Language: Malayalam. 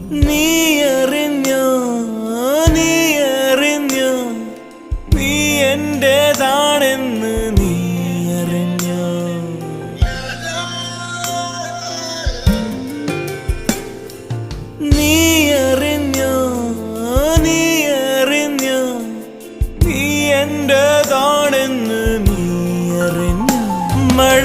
നീ അറിഞ്ഞോ നീ അറിഞ്ഞോ നീ എന്റേതാണെന്ന് നീ അറിഞ്ഞോ നീ അറിഞ്ഞോ നീ അറിഞ്ഞോ നീ എന്റേതാണെന്ന് നീ അറിഞ്ഞോ മഴ